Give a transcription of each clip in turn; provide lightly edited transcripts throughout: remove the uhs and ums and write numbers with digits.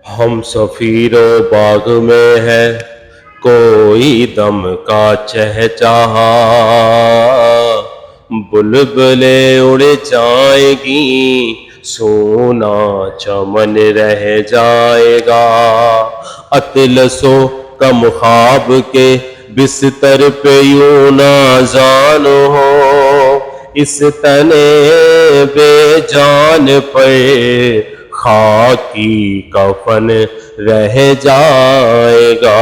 ہم سفیرو باغ میں ہے کوئی دم کا چہچہا، بلبلیں اڑ جائیں گی سونا چمن رہ جائے گا۔ اطلسو کم خواب کے بستر پہ یوں نازان ہو، اس تنے بے جان پر خاکی کفن رہ جائے گا۔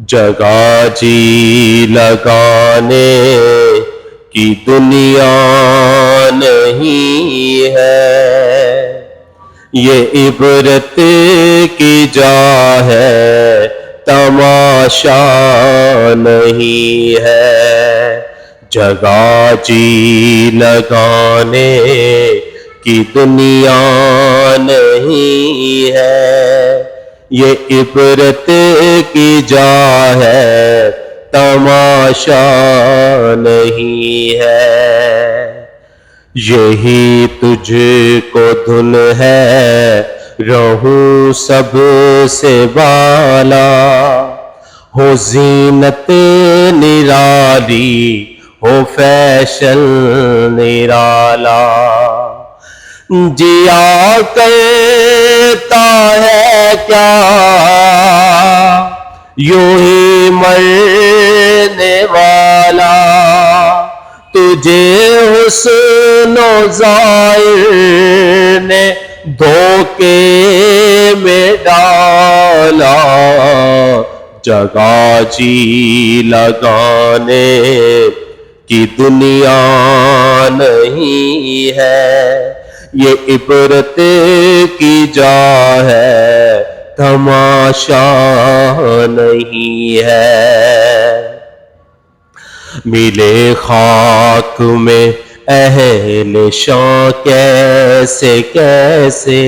جگہ جی لگانے کی دنیا نہیں ہے، یہ عبرت کی جا ہے تماشا نہیں ہے۔ جگہ جی لگانے کی دنیا نہیں ہے، یہ عبرت کی جا ہے تماشا نہیں ہے۔ یہی تجھ کو دھن ہے رہوں سب سے بالا، ہو زینت نرالی ہو فیشن نرالا، جیا کرتا ہے کیا یوں ہی مرنے والا، تجھے حسن و ظاہر نے دھوکے میں ڈالا۔ جگہ جی لگانے کی دنیا نہیں ہے، یہ عبرت کی جا ہے تماشا نہیں ہے۔ ملے خاک میں اہل شاں کیسے کیسے،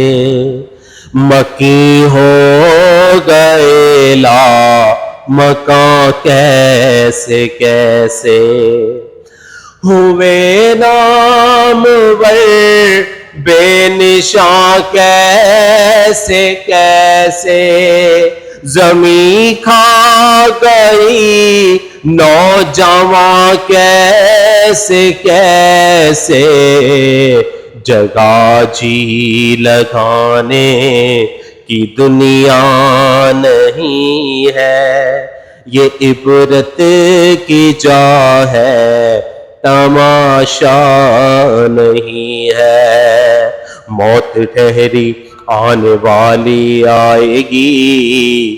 مکی ہو گئے لا مکاں کیسے کیسے، ہوئے نامور بے نشاں کیسے کیسے، زمیں کھا گئی نوجواں کیسے کیسے، جگہ جی لگانے کی دنیا نہیں ہے، یہ عبرت کی جا ہے تماشا نہیں ہے۔ موت ٹھہری آنے والی آئے گی،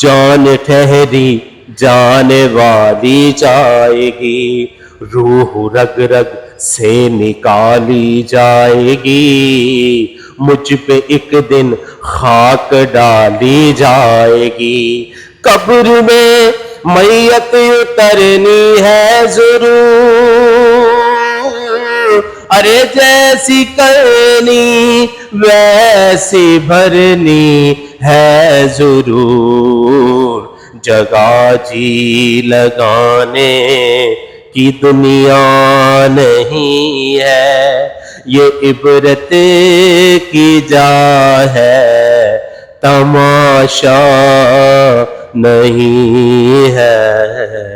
جان ٹھہری جانے والی جائے گی، روح رگ رگ سے نکالی جائے گی، مجھ پہ ایک دن خاک ڈالی جائے گی۔ قبر میں میت اترنی ہے ضرور، ارے جیسی کرنی ویسی بھرنی ہے ضرور۔ جگہ جی لگانے کی دنیا نہیں ہے، یہ عبرت کی جا ہے تماشا نہیں ہے۔